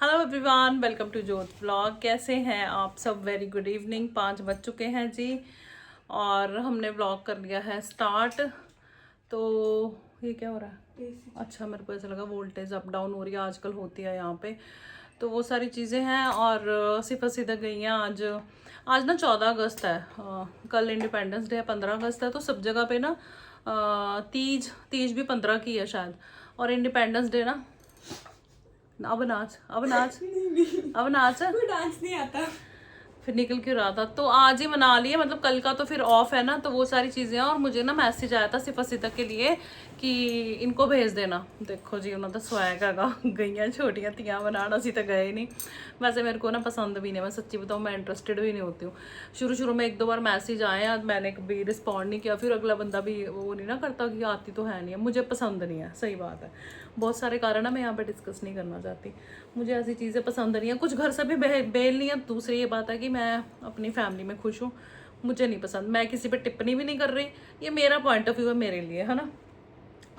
Hello everyone, welcome to जोत vlog. कैसे हैं आप सब? Very good evening. 5 बज चुके हैं जी और हमने व्लॉग कर लिया है स्टार्ट। तो ये क्या हो रहा है? अच्छा, मेरे को ऐसा लगा वोल्टेज अप डाउन हो रही है, आजकल होती है यहाँ पे। तो वो सारी चीज़ें हैं और सिफा सीधा गई हैं। आज ना 14 अगस्त है, कल इंडिपेंडेंस डे है, 15 अगस्त है। तो सब जगह पे ना तीज तीज भी 15 की है शायद, और इंडिपेंडेंस डे ना। अब नाच अब नाच अब नाच। कोई डांस नहीं आता। फिर निकल क्यों रहा था? तो आज ही मना लिए, मतलब कल का तो फिर ऑफ है ना, तो वो सारी चीजें हैं। और मुझे ना मैसेज आया था सिफा सीता के लिए कि इनको भेज देना। देखो जी, उन्होंने तो स्वैग हैगा, गईयां छोटियां तियां बनाना, असी तो गए नहीं। वैसे मेरे को ना पसंद भी नहीं, मैं सच्ची बताऊँ, मैं इंटरेस्टेड भी नहीं होती हूँ। शुरू में 1-2 बार मैसेज आए, मैंने कभी रिस्पॉन्ड नहीं किया। फिर अगला बंदा भी वो नहीं ना करता कि आती तो है नहीं है, मुझे पसंद नहीं है। सही बात है, बहुत सारे कारण है, मैं यहाँ पर डिस्कस नहीं करना चाहती। मुझे ऐसी चीज़ें पसंद नहीं है। कुछ घर से भी बेल नहीं है। दूसरी ये बात है कि मैं अपनी फैमिली में खुश हूँ, मुझे नहीं पसंद। मैं किसी पे टिप्पणी भी नहीं कर रही, ये मेरा पॉइंट ऑफ व्यू है, मेरे लिए है ना।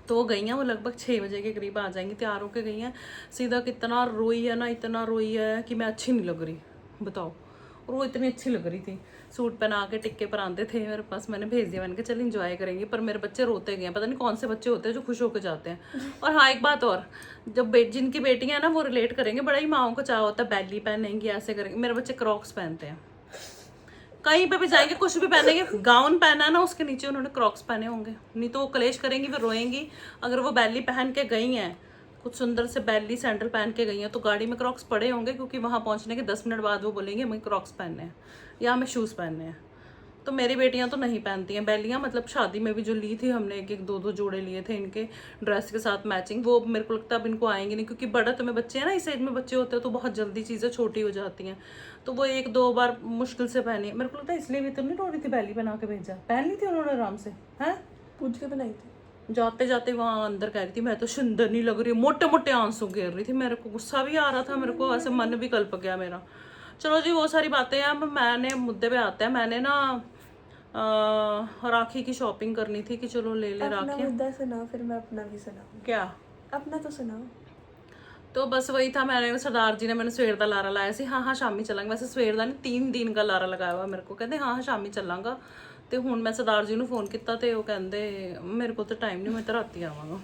तो वो गई हैं, वो लगभग 6 बजे के करीब आ जाएंगी, तैयार होकर गई हैं। सीधा कितना रोई है ना, इतना रोई है कि मैं अच्छी नहीं लग रही, बताओ। और वो इतनी अच्छी लग रही थी, सूट पहना के टिक्के पर आते थे मेरे पास। मैंने भेज दिया, मैंने कहा चल इंजॉय करेंगे। पर मेरे बच्चे रोते गए, पता नहीं कौन से बच्चे होते हैं जो खुश होकर जाते हैं। और हाँ, एक बात और, जब जिनकी बेटियां हैं ना, वो रिलेट करेंगे। बड़ा ही माओं को चाह होता है बैली पहनेंगी, ऐसे करेंगे। मेरे बच्चे क्रॉक्स पहनते हैं, कहीं पे भी जाएंगे कुछ भी पहनेंगे। गाउन पहना है ना, उसके नीचे उन्होंने क्रॉक्स पहने होंगे, नहीं तो वो कलेश करेंगी, फिर रोएंगी। अगर वो बैली पहन के गई हैं, कुछ सुंदर से बैली सैंडल पहन के गई हैं, तो गाड़ी में क्रॉक्स पड़े होंगे, क्योंकि वहां पहुंचने के 10 मिनट बाद वो बोलेंगे हमें क्रॉक्स पहनने हैं या हमें शूज़ पहनने हैं। तो मेरी बेटियां तो नहीं पहनती हैं बैलियां। मतलब शादी में भी जो ली थी हमने, 1-2 जोड़े लिए थे इनके ड्रेस के साथ मैचिंग, वो मेरे को लगता है अब इनको आएंगे नहीं, क्योंकि बड़ा तुम्हें बच्चे हैं ना, इस एज में बच्चे होते हैं तो बहुत जल्दी चीज़ें छोटी हो जाती हैं। तो वो 1-2 बार मुश्किल से पहनी, मेरे को लगता है इसलिए भी तो नहीं रो रही थी, बैली बना के भेजा। पहन ली थी उन्होंने आराम से, है पूछ के बनाई थी। जाते जाते वहां अंदर कह रही थी मैं तो सुंदर नहीं लग रही, मोटे मोटे आंसू गिर रही थी। मेरे को गुस्सा भी आ रहा था, मेरे को ऐसे मन भी कल्प गया मेरा। चलो जी, वो सारी बातें हैं। अब मैंने मुद्दे पे आते हैं। मैंने ना राखी की शॉपिंग करनी थी कि चलो ले ले अपना राखी। मुद्दा सुनाओ, फिर मैं अपना भी सुनाऊँ। क्या? अपना तो सुनाओ। तो बस वही था, मैंने सरदार जी ने मैंने सवेर का लारा लाया सी। हाँ हाँ शामी चलांगे। वैसे सवेर का नहीं, 3 दिन का लारा लगाया हुआ मेरे को। कहते हाँ हाँ शामी चलांगा। तो हुण मैं सरदार जी ने फोन किया, तो वो कहते मेरे को तो टाइम नहीं, मैं तो राती आवांगा।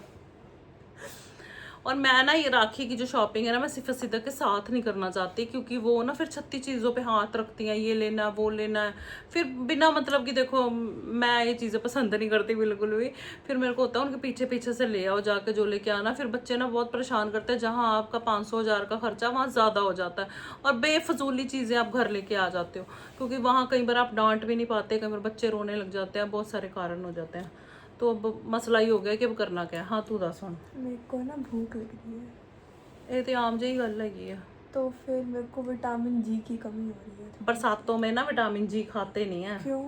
और मैं ना ये राखी की जो शॉपिंग है ना, मैं सिफा सीधा के साथ नहीं करना चाहती, क्योंकि वो ना फिर 36 चीज़ों पे हाथ रखती हैं, ये लेना वो लेना है। फिर बिना मतलब कि, देखो मैं ये चीज़ें पसंद नहीं करती बिल्कुल भी। फिर मेरे को होता है उनके पीछे पीछे से ले आओ जाके जो लेके आना। फिर बच्चे ना बहुत परेशान करते हैं, जहाँ आपका 500-1000 का खर्चा, वहाँ ज़्यादा हो जाता है और बेफजूली चीज़ें आप घर लेके आ जाते हो, क्योंकि वहाँ कई बार आप डांट भी नहीं पाते, कई बार बच्चे रोने लग जाते हैं, बहुत सारे कारण हो जाते हैं। तो अब मसला ही हो गया कि अब करना क्या है। हाँ तू दस हुण। मेरे को ना भूख लग रही है। ये तो आम जी गल हैगी है। तो फिर मेरे को विटामिन जी की कमी हो रही है। बरसातों में ना विटामिन जी खाते नहीं है। क्यों?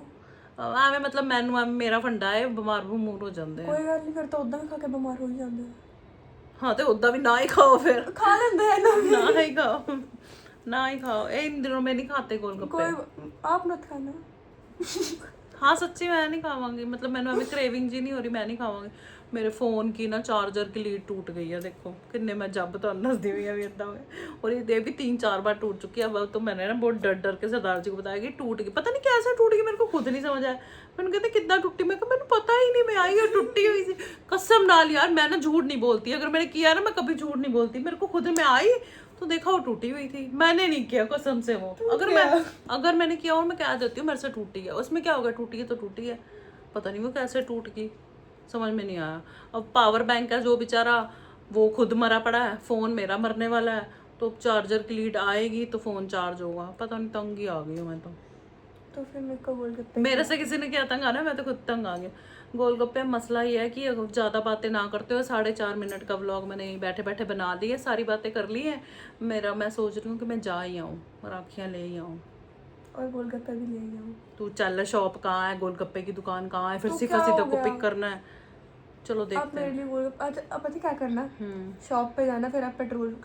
ਐਵੇਂ मतलब मैनू ਐਵੇਂ मेरा फंडा है, बीमार बमूर हो जाते हैं। कोई गल नहीं, फिर तो उदा भी खा के बीमार हो ही जाते हैं। हाँ तो उदा भी ना ही खाओ, फिर खा लेते हैं ना। ना ही खाओ, ना ही खाओ। इन दिनों में नहीं खाते गोलगप्पे। कोई आप मत खाना। हाँ सच्ची मैं नहीं खावांगी, मतलब मैंने अभी क्रेविंग जी नहीं हो रही, मैं नहीं खावांगी। मेरे फोन की ना चार्जर की लीड टूट गई है, देखो किन्ने मैं जब तो नसदी हुई है इदा में। और ये भी 3-4 बार टूट चुकी है। अब तो मैंने ना बहुत डर डर के सरदार जी को बताया कि टूट गई। पता नहीं कैसे टूट गई, मेरे को खुद नहीं समझ आया। मैंने कहते कितना टूटी, मैं मैंने पता ही नहीं, मैं आई और टूटी हुई थी। कसम डाल यार, मैं ना झूठ नहीं बोलती, अगर मैंने किया ना, मैं कभी झूठ नहीं बोलती। मेरे को खुद में आई तो देखा वो टूटी हुई थी, मैंने नहीं किया कसम से वो। अगर मैंने किया और मैं कह देती हूँ मेरे से टूटी है, उसमें क्या होगा, टूटी है तो टूटी है। पता नहीं वो कैसे टूट गई, समझ में नहीं आया। अब पावर बैंक है जो बेचारा, वो खुद मरा पड़ा है, फ़ोन मेरा मरने वाला है। तो चार्जर की लीड आएगी तो फ़ोन चार्ज होगा। पता नहीं, तंग ही आ गई हूँ मैं तो फिर मेरे को गोलगप्पे मेरे से किसी ने क्या तंग आना, मैं तो खुद तंग आ गया। गोलगप्पे मसला ये है कि अगर ज़्यादा बातें ना करते हो, 4.5 मिनट का व्लॉग मैंने यहीं बैठे बैठे बना ली है, सारी बातें कर ली है मेरा। मैं सोच रही हूँ कि मैं जा ही आऊँ, राखियाँ ले ही आऊँ। और गोलगप्पे भी ले आई हूँ। तू चल, शॉप कहाँ है, गोलगप्पे की दुकान कहाँ है, फिर तो सिफा क्या सीधा हो को गया? पिक करना है। चलो आप देखते मेरे हैं। लिए गोलगप्पे, अच्छा अब पता क्या करना, शॉप पे जाना, फिर आप पेट्रोल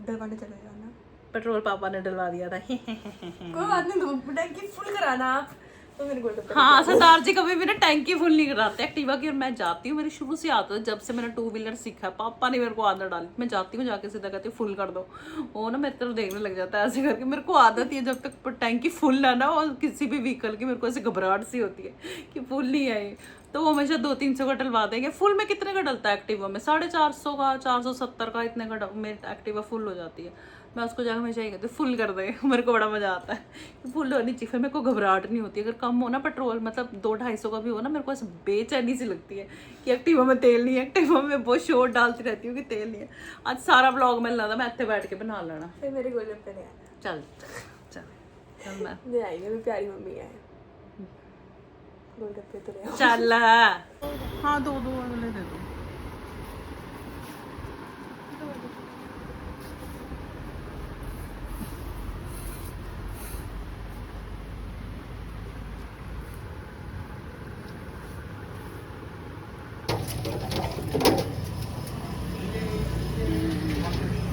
डलवाने चले जाना। पेट्रोल पापा ने डलवा दिया था। कोई बात नहीं, टंकी फुल कराना आप, तो मेरे गोलगप्पे। हाँ सरदार जी कभी भी ना टैंकी फुल नहीं कराते एक्टिवा की, और मैं जाती हूँ, मेरी शुरू से आदत है, जब से मैंने 2 व्हीलर सीखा है, पापा ने मेरे को आदत डाली, मैं जाती हूँ जाके सीधा कहती हूँ फुल कर दो, वो ना मेरी तरफ देखने लग जाता है ऐसे करके, मेरे को आदत ही है जब तक टैंकी फुल ना ना और किसी भी व्हीकल की, मेरे को ऐसे घबराहट सी होती है कि फुल नहीं आई, तो वो हमेशा 200-300 का डलवा देंगे। फुल में कितने का डलता है एक्टिवा में? 450 का, 470 का, इतने का मेरी एक्टिवा फुल हो जाती है। मैं उसको जाकर हमेशा ही कहती हूँ फुल कर दे, मेरे को बड़ा मजा आता है फुल होनी चाहिए, फिर मेरे को घबराहट नहीं होती। अगर कम हो ना पेट्रोल, मतलब 200-250 का भी हो ना, मेरे को ऐसे बेचैनी सी लगती है कि एक्टिवा में तेल नहीं है, एक्टिवा में बहुत शोर डालती रहती हूँ कि तेल नहीं है। आज सारा ब्लॉग मिलना था, मैं इतने बैठ के बना लेना। फिर मेरे गोलगप्पे ले आना। चल चल चल मैं ले आएंगे, मेरी प्यारी मम्मी है, गोलगप्पे तो ले आओ। चल। हाँ 2-2 वाले दे दो।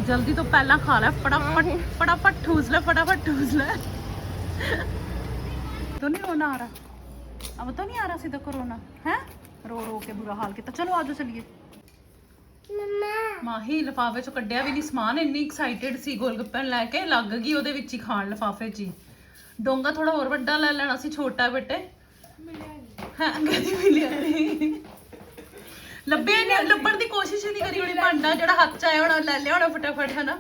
जल्दी तो पहला खा ले, फटाफट फटाफट ठूस ले, फटाफट ठूस ले। तो नहीं रोना आ रहा, अब तो नहीं आ रहा सीधा कोरोना है, रो रो के बुरा हाल किया। चलो आजो चलिए। माही लिफाफे चो कड्डिया भी नहीं समान, इन्नी एक्साइटेड सी गोलगप्पे लैके लग गई ਉਹਦੇ ਵਿੱਚ ਹੀ ਖਾਣ ਲਿਫਾਫੇ 'ਚ ਹੀ। ਡੋਂਗਾ ਥੋੜਾ ਹੋਰ ਵੱਡਾ ਲੈ ਲੈਣਾ ਸੀ, ਛੋਟਾ ਬੇਟੇ ਹਾਂ ਗਦੀ ਮਿਲਿਆ ਨਹੀਂ, ਲੱਭਿਆ ਨਹੀਂ, ਲੱਭਣ ਦੀ ਕੋਸ਼ਿਸ਼ ਹੀ ਨਹੀਂ ਕਰੀ ਉਹਨੇ, ਭਾਂਡਾ ਜਿਹੜਾ ਹੱਥ 'ਚ ਆਇਆ ਹੋਣਾ ਲੈ ਲਿਆ ਹੋਣਾ फटाफट, है ना?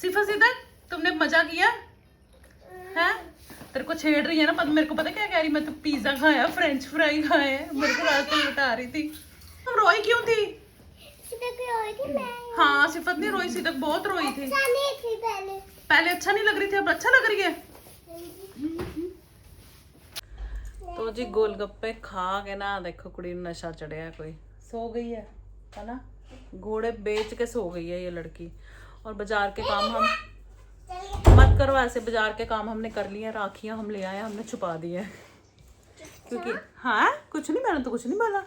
सिफा सीधा तुमने मजा किया है? तेरे को छेड़ रही है ना, मेरे को पता क्या कह रही, मैं तो पिज्जा खाया, फ्रेंच फ्राई खाए, मेरे को रास्ते में बता रही थी। तुम रोई क्यों थी? हाँ सिफत नहीं रोई, सिदक बहुत रोई थी। अच्छा नहीं थी पहले अच्छा नहीं लग रही थी, अब अच्छा लग रही है। तो जी गोलगप्पे खा के ना देखो कुड़ी नशा चढ़िया, कोई सो गई है ना, घोड़े बेच के सो गई है ये लड़की। और बाजार के काम हम मत करो ऐसे, बाजार के काम हमने कर लिए, राखियां हम ले आए, हमने छुपा दी है क्योंकि हाँ कुछ नहीं, मैंने तो कुछ नहीं बोला।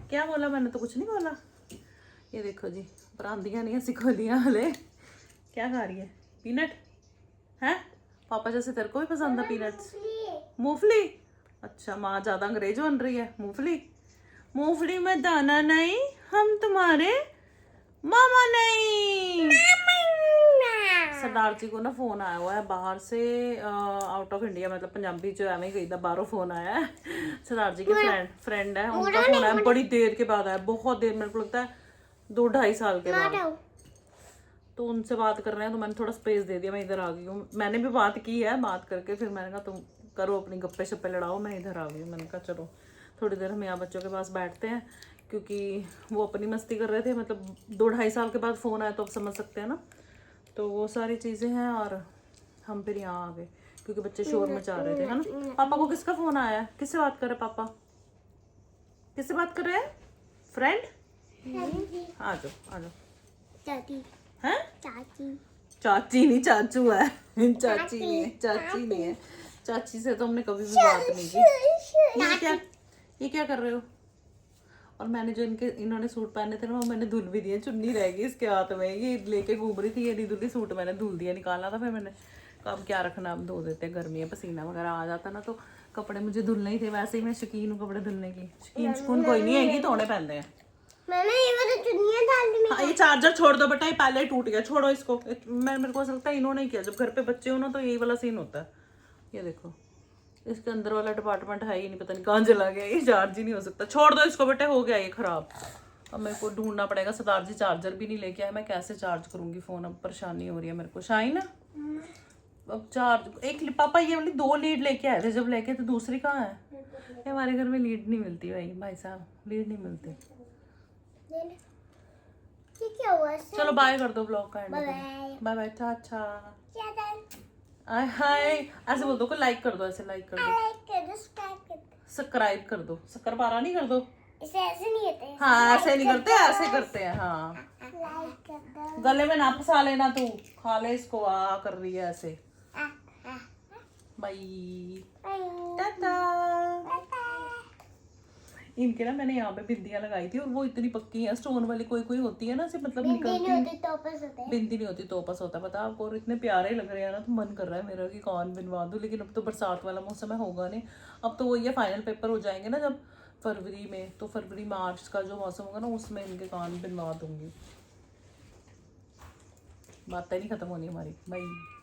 क्या बोला मैंने? तो कुछ नहीं बोला। ये देखो जी परांदियाँ नहीं ऐसी खोलियाँ हले। क्या खा रही है? पीनट है? पापा जैसे तेरे को भी पसंद है पीनट्स? मूंगफली। अच्छा माँ ज़्यादा अंग्रेज बन रही है। मूंगफली, मूंगफली में दाना नहीं, हम तुम्हारे मामा नहीं। सरदार जी को ना फोन आया हुआ है बाहर से, आउट ऑफ इंडिया, मतलब पंजाबी जो एवं गई बाहरों फोन आया है। सरदार जी के फ्रेंड है, उनका फोन आया, बड़ी देर के बाद आया, बहुत देर, मेरे को लगता है 2-2.5 साल के बाद। तो उनसे बात कर रहे हैं, तो मैंने थोड़ा स्पेस दे दिया, मैं इधर आ गई हूँ। मैंने भी बात की है, बात करके फिर मैंने कहा तुम करो अपनी गप्पे शप्पे लड़ाओ, मैं इधर आ गई हूँ। मैंने कहा चलो थोड़ी देर हम यहाँ बच्चों के पास बैठते हैं, क्योंकि वो अपनी मस्ती कर रहे थे, मतलब 2-2.5 साल के बाद फ़ोन आया तो आप समझ सकते हैं ना, तो वो सारी चीज़ें हैं। और हम फिर यहाँ आ गए क्योंकि बच्चे शोर मचा रहे थे, है ना। पापा को किसका फ़ोन आया है? किससे बात कर रहे पापा? किससे बात कर रहे हैं? फ्रेंड? आ जाओ आ जाओ। चाची है? चाची नहीं चाचू है। चाची नहीं है, चाची नहीं है, चाची से तो हमने कभी भी बात नहीं की। ये क्या कर रहे हो? और मैंने जो इन्होंने सूट पहने थे ना, वो मैंने धुल भी दिए, चुन्नी रह गई इसके हाथ में, ये लेके घूम रही थी, ये नहीं धुली, सूट मैंने धुल दिया, निकाला था। फिर मैंने कहा अब क्या रखना, अब धो देते हैं, गर्मी है, पसीना वगैरह आ जाता ना, तो कपड़े मुझे धुलने ही थे। वैसे ही मैं शौकीन हूँ कपड़े धुलने की, शौकीन कोई नहीं है, धोने पहनते हैं। मैंने ये वाली चुन्नियां डाल दी। हाँ ये चार्जर छोड़ दो बेटा, ये पहले ही टूट गया, छोड़ो इसको। मेरे को ऐसा लगता है इन्होंने ही किया, जब घर पे बच्चे हो ना तो यही वाला सीन होता है। ये देखो इसके अंदर वाला डिपार्टमेंट है ही नहीं, पता नहीं कहाँ चला गया, ये चार्ज ही नहीं हो सकता। छोड़ दो इसको बेटे, हो गया ये खराब। अब मेरे को ढूंढना पड़ेगा, सरदार जी चार्जर भी नहीं लेके आए, मैं कैसे चार्ज करूंगी फोन, अब परेशानी हो रही है मेरे को। शाइन अब चार्ज एक पापा ये वाली 2 लीड लेके आए थे, जब लेके तो दूसरी कहाँ है? ये हमारे घर में लीड नहीं मिलती भाई साहब, लीड नहीं मिलती। क्या हुआ? चलो बाय कर दो ब्लॉग का end. Bye bye tata. Hi ऐसे बोल दो को लाइक कर दो, ऐसे लाइक कर दो, सब्सक्राइब कर दो, शक्कर पारा नहीं कर दो, ऐसे नहीं होते। हाँ ऐसे नहीं करते, ऐसे करते हैं। हाँ गले में ना फंसा लेना, तू खा ले इसको, आ कर रही है ऐसे। बाय टाटा। इनके ना मैंने यहाँ पे बिंदियाँ लगाई थी और वो इतनी पक्की है, स्टोन वाली कोई कोई होती है ना सिर्फ मतलब निकलती, बिंदी नहीं होती तोपस होता है, पता आपको। और इतने प्यारे लग रहे हैं ना, तो मन कर रहा है मेरा कि कान बनवा दूँ, लेकिन अब तो बरसात वाला मौसम है, होगा नहीं। अब तो वो ये फाइनल पेपर हो जाएंगे ना जब फरवरी में, तो फरवरी मार्च का जो मौसम होगा ना उसमें इनके कान बनवा दूंगी। बातें नहीं खत्म होनी हमारी भाई।